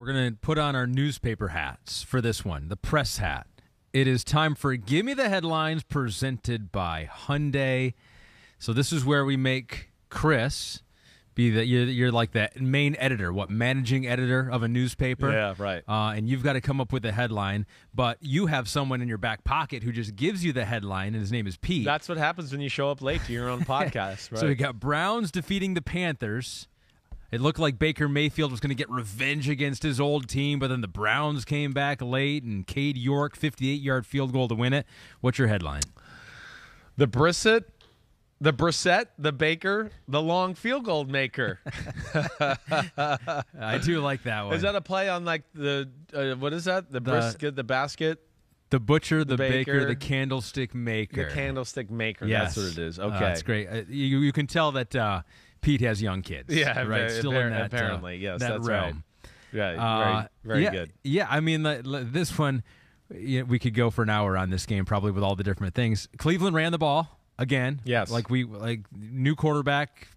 We're going to put on our newspaper hats for this one, the press hat. It is time for Give Me the Headlines presented by Hyundai. So this is where we make Chris be you're like the main editor, managing editor of a newspaper. Yeah, right. And you've got to come up with a headline, but you have someone in your back pocket who just gives you the headline, and his name is Pete. That's what happens when you show up late to your own podcast, right? So we got Browns defeating the Panthers. It looked like Baker Mayfield was going to get revenge against his old team, but then the Browns came back late, and Cade York, 58-yard field goal to win it. What's your headline? The Brissett, the Baker, the long field goal maker. I do like that one. Is that a play on like the what is that? The brisket, the basket? The butcher, the baker, the candlestick maker. The candlestick maker. Yes. That's what it is. Okay. That's great. You can tell that Pete has young kids. Yeah, right. Still in that apparently, yes, that that's realm. Right. Yeah, very yeah, good. Yeah, I mean, this one, we could go for an hour on this game probably with all the different things. Cleveland ran the ball again. Yes. Like new quarterback,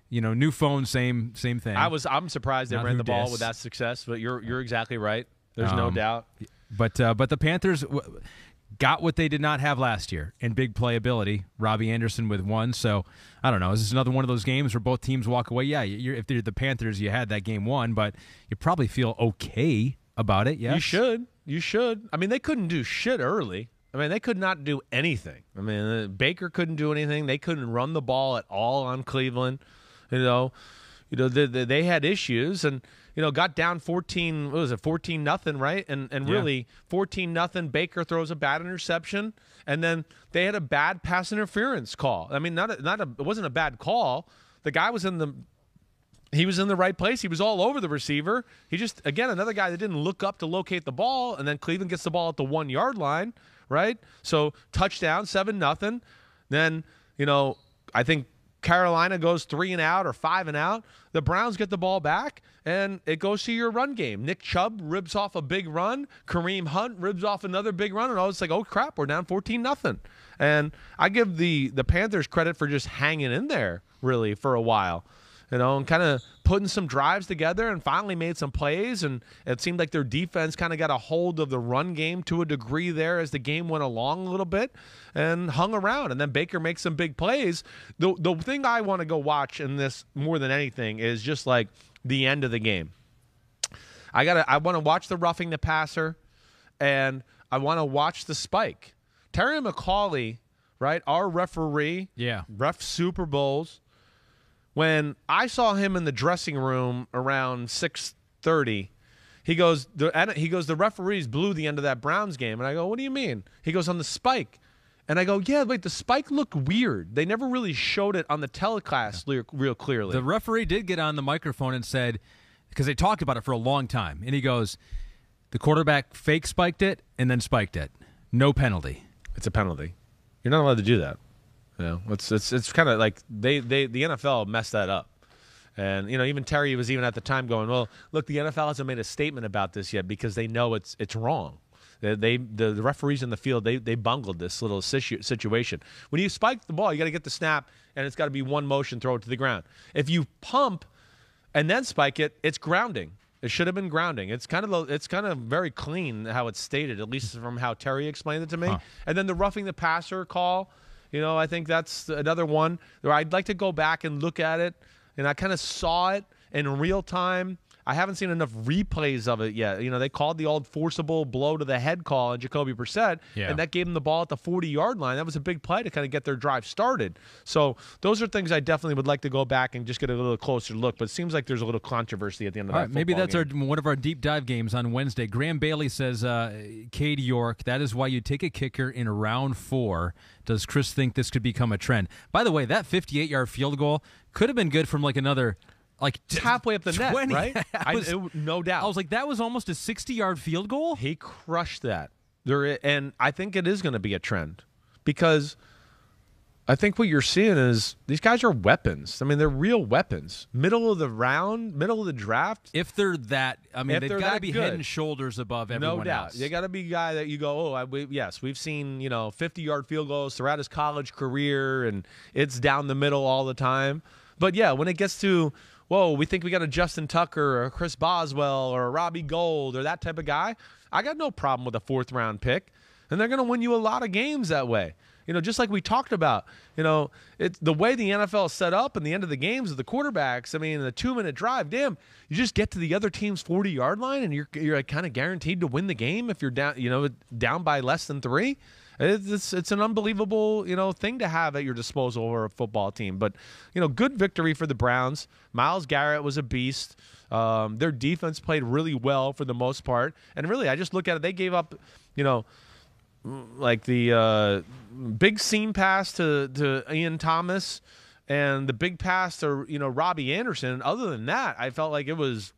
new phone, same thing. I'm surprised they ran the ball with that success, but you're exactly right. There's no doubt. But the Panthers got what they did not have last year in big playability. Robbie Anderson with one. So, I don't know. Is this another one of those games where both teams walk away? Yeah, if they're the Panthers, you had that game won, but you probably feel okay about it, yes? You should. I mean, they couldn't do shit early. I mean, they could not do anything. I mean, Baker couldn't do anything. They couldn't run the ball at all on Cleveland. They had issues and got down 14. What was it? 14-0, right? And really 14-0. Baker throws a bad interception, and then they had a bad pass interference call. I mean, it wasn't a bad call. The guy was in the right place. He was all over the receiver. He just, again, another guy that didn't look up to locate the ball, and then Cleveland gets the ball at the 1-yard line, right? So touchdown, 7-0. Then, I think Carolina goes 3-and-out or 5-and-out. The Browns get the ball back, and it goes to your run game. Nick Chubb ribs off a big run. Kareem Hunt ribs off another big run, and I was like, oh, crap, we're down 14-0. And I give the Panthers credit for just hanging in there, really, for a while. And kind of putting some drives together and finally made some plays. And it seemed like their defense kind of got a hold of the run game to a degree there as the game went along a little bit and hung around. And then Baker makes some big plays. The thing I want to go watch in this more than anything is just like the end of the game. I want to watch the roughing the passer, and I want to watch the spike. Terry McCauley, right, our referee, ref Super Bowls. When I saw him in the dressing room around 6:30, he goes, the referees blew the end of that Browns game. And I go, what do you mean? He goes, on the spike. And I go, yeah, wait, the spike looked weird. They never really showed it on the telecast real clearly. The referee did get on the microphone and said, because they talked about it for a long time, and he goes, the quarterback fake spiked it and then spiked it. No penalty. It's a penalty. You're not allowed to do that. It's kind of like the NFL messed that up. And, even Terry was even at the time going, well, look, the NFL hasn't made a statement about this yet because they know it's wrong. The referees in the field, they bungled this little situation. When you spike the ball, you got to get the snap, and it's got to be one motion, throw it to the ground. If you pump and then spike it, it's grounding. It should have been grounding. It's kind of very clean how it's stated, at least from how Terry explained it to me. Huh. And then the roughing the passer call, I think that's another one where I'd like to go back and look at it. And I kind of saw it in real time. I haven't seen enough replays of it yet. They called the old forcible blow to the head call on Jacoby Brissett, and that gave them the ball at the 40-yard line. That was a big play to kind of get their drive started. So those are things I definitely would like to go back and just get a little closer look. But it seems like there's a little controversy at the end of that football maybe that's game. one of our deep dive games on Wednesday. Graham Bailey says, Cade York, that is why you take a kicker in round 4. Does Chris think this could become a trend? By the way, that 58-yard field goal could have been good from another – it's halfway up the 20. net, right? No doubt. I was like, that was almost a 60-yard field goal? He crushed that. And I think it is going to be a trend because I think what you're seeing is these guys are weapons. I mean, they're real weapons. Middle of the round, middle of the draft. If they're that, they've got to be head and shoulders above everyone no doubt. else. They got to be a guy that you go, we've seen 50-yard field goals throughout his college career, and it's down the middle all the time. But yeah, when it gets to whoa, we think we got a Justin Tucker or a Chris Boswell or a Robbie Gold or that type of guy, I got no problem with a 4th-round pick. And they're going to win you a lot of games that way. Just like we talked about, it's the way the NFL is set up and the end of the games of the quarterbacks. I mean, the 2-minute drive, damn, you just get to the other team's 40-yard line and you're like kind of guaranteed to win the game if you're down, down by less than 3. It's an unbelievable, thing to have at your disposal for a football team. But, good victory for the Browns. Myles Garrett was a beast. Their defense played really well for the most part. And really, I just look at it. They gave up, like the big seam pass to Ian Thomas and the big pass to Robbie Anderson. Other than that, I felt like it was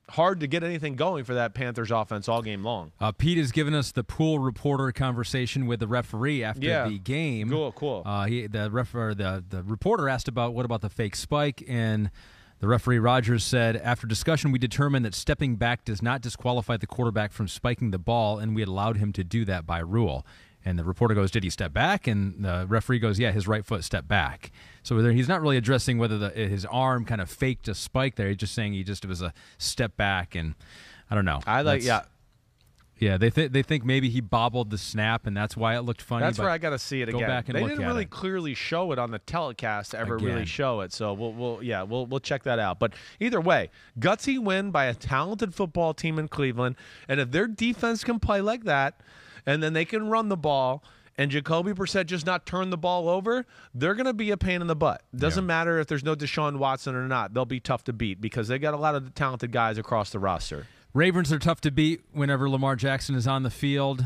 hard to get anything going for that Panthers offense all game long. Pete has given us the pool reporter conversation with the referee after the game. Cool. The reporter asked about what about the fake spike, and the referee Rogers said, after discussion, we determined that stepping back does not disqualify the quarterback from spiking the ball, and we had allowed him to do that by rule. And the reporter goes, did he step back? And the referee goes, yeah, his right foot stepped back. So he's not really addressing whether his arm kind of faked a spike there. He's just saying it was a step back, and I don't know. Yeah, they think maybe he bobbled the snap, and that's why it looked funny. That's where I got to see it again. Go back and they look didn't at really it. clearly show it on the telecast to ever really show it. So we'll check that out. But either way, gutsy win by a talented football team in Cleveland, and if their defense can play like that, and then they can run the ball, and Jacoby Brissett just not turn the ball over, they're going to be a pain in the butt. Doesn't matter if there's no Deshaun Watson or not. They'll be tough to beat because they got a lot of talented guys across the roster. Ravens are tough to beat whenever Lamar Jackson is on the field.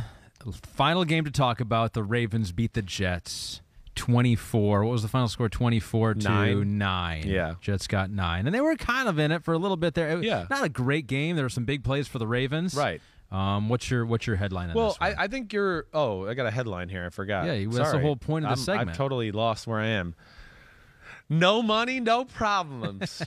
Final game to talk about, the Ravens beat the Jets 24. What was the final score? 24-9. Yeah. Jets got 9. And they were kind of in it for a little bit there. Yeah. Not a great game. There were some big plays for the Ravens. Right. What's your headline on this one? I think you're – I got a headline here. I forgot. Yeah, that's the whole point of the segment. I've totally lost where I am. No money, no problems.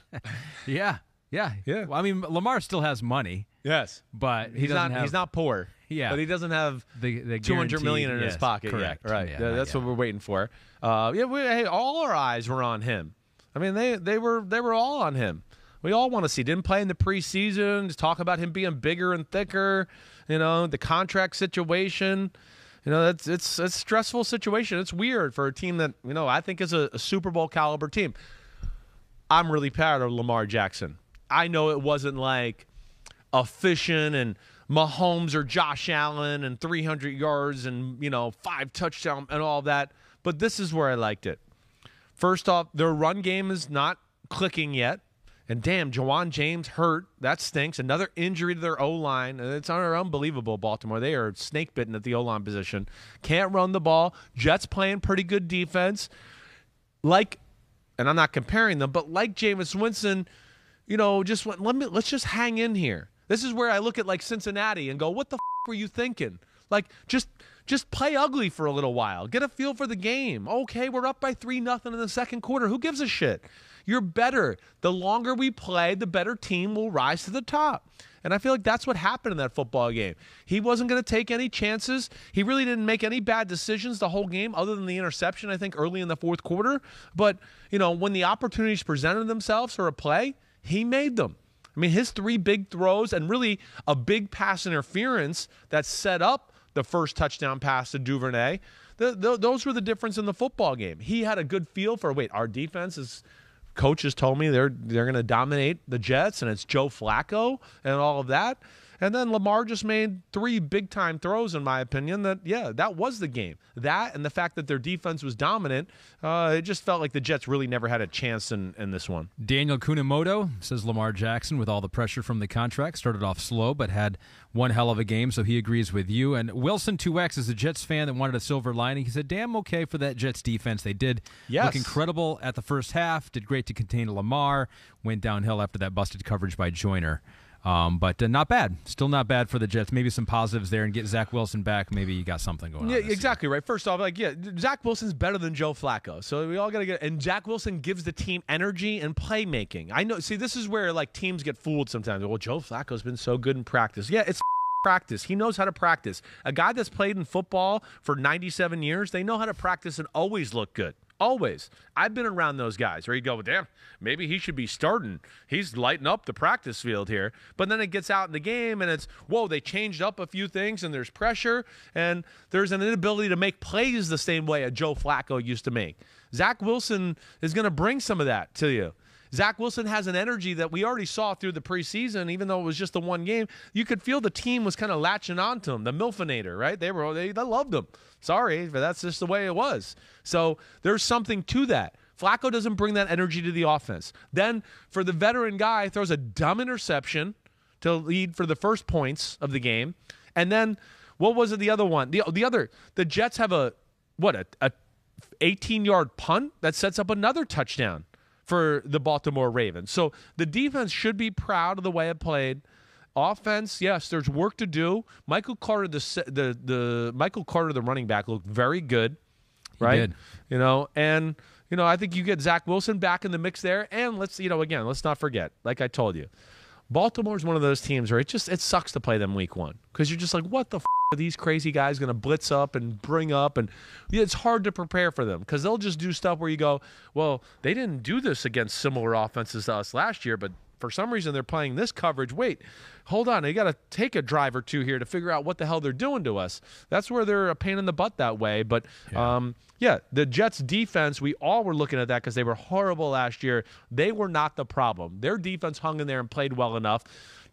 Yeah. Well, I mean, Lamar still has money. Yes, but he's not poor. Yeah, but he doesn't have the $200 million in his pocket. Correct. Yet. Right. Yeah, that's what we're waiting for. All our eyes were on him. I mean, they were all on him. We all want to see. Didn't play in the preseason. Just talk about him being bigger and thicker. The contract situation. It's a stressful situation. It's weird for a team that I think is a Super Bowl caliber team. I'm really proud of Lamar Jackson. I know it wasn't like efficient and Mahomes or Josh Allen and 300 yards and 5 touchdowns and all that, but this is where I liked it. First off, their run game is not clicking yet, and damn, Jawan James hurt. That stinks. Another injury to their O-line. It's unbelievable, Baltimore. They are snake-bitten at the O-line position. Can't run the ball. Jets playing pretty good defense. And I'm not comparing them, but like Jameis Winston, let's just hang in here. This is where I look at like Cincinnati and go, what the were you thinking? Like, just play ugly for a little while. Get a feel for the game. Okay, we're up by 3-0 in the second quarter. Who gives a shit? You're better. The longer we play, the better team will rise to the top. And I feel like that's what happened in that football game. He wasn't going to take any chances. He really didn't make any bad decisions the whole game other than the interception, I think, early in the fourth quarter. But, when the opportunities presented themselves for a play, he made them. I mean, his 3 big throws and really a big pass interference that set up the first touchdown pass to Duvernay, those were the difference in the football game. He had a good feel for, our defense is – coaches told me they're going to dominate the Jets, and it's Joe Flacco and all of that. And then Lamar just made 3 big-time throws, in my opinion, that was the game. That and the fact that their defense was dominant, it just felt like the Jets really never had a chance in this one. Daniel Kunimoto says Lamar Jackson, with all the pressure from the contract, started off slow but had one hell of a game, so he agrees with you. And Wilson 2X is a Jets fan that wanted a silver lining. He said, damn okay for that Jets defense. They did look incredible at the first half, did great to contain Lamar, went downhill after that busted coverage by Joyner. But not bad. Still not bad for the Jets. Maybe some positives there, and get Zach Wilson back. Maybe you got something going on. Yeah, exactly right. First off, Zach Wilson's better than Joe Flacco. So we all got to get – and Zach Wilson gives the team energy and playmaking. I know – see, this is where, teams get fooled sometimes. Well, Joe Flacco's been so good in practice. Yeah, it's practice. He knows how to practice. A guy that's played in football for 97 years, they know how to practice and always look good. Always. I've been around those guys where you go, damn, maybe he should be starting. He's lighting up the practice field here. But then it gets out in the game, and it's, whoa, they changed up a few things, and there's pressure, and there's an inability to make plays the same way a Joe Flacco used to make. Zach Wilson is going to bring some of that to you. Zach Wilson has an energy that we already saw through the preseason, even though it was just the one game. You could feel the team was kind of latching onto him, the Milfinator, right? They loved him. Sorry, but that's just the way it was. So there's something to that. Flacco doesn't bring that energy to the offense. Then for the veteran guy, throws a dumb interception to lead for the first points of the game. And then what was it, the other one? The Jets have a 18-yard punt that sets up another touchdown for the Baltimore Ravens. So the defense should be proud of the way it played. Offense, yes, there's work to do. Michael Carter, the running back, looked very good, right? He did. I think you get Zach Wilson back in the mix there. And let's not forget, like I told you, Baltimore's one of those teams where it sucks to play them week one because you're just like, what the are these crazy guys going to blitz up and bring up? And it's hard to prepare for them because they'll just do stuff where you go, well, they didn't do this against similar offenses to us last year, but for some reason they're playing this coverage. Wait, hold on. They got to take a drive or two here to figure out what the hell they're doing to us. That's where they're a pain in the butt that way. But, the Jets defense, we all were looking at that because they were horrible last year. They were not the problem. Their defense hung in there and played well enough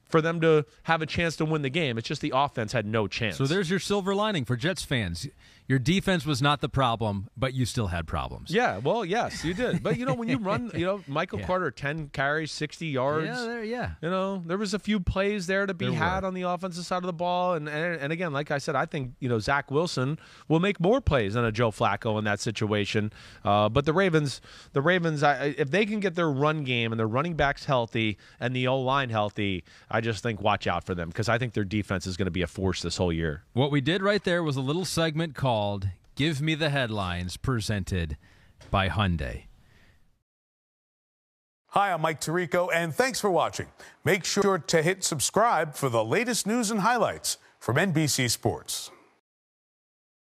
for them to have a chance to win the game. It's just the offense had no chance. So there's your silver lining for Jets fans. Your defense was not the problem, but you still had problems. Yeah, well, yes, you did. But, when you run, Michael Carter, 10 carries, 60 yards. There was a few plays there to be had on the offensive side of the ball. And again, like I said, I think, Zach Wilson will make more plays than a Joe Flacco in that situation. But the Ravens, if they can get their run game and their running backs healthy and the O-line healthy, I just think watch out for them because I think their defense is going to be a force this whole year. What we did right there was a little segment called Give Me the Headlines, presented by Hyundai. Hi, I'm Mike Tirico, and thanks for watching. Make sure to hit subscribe for the latest news and highlights from NBC Sports.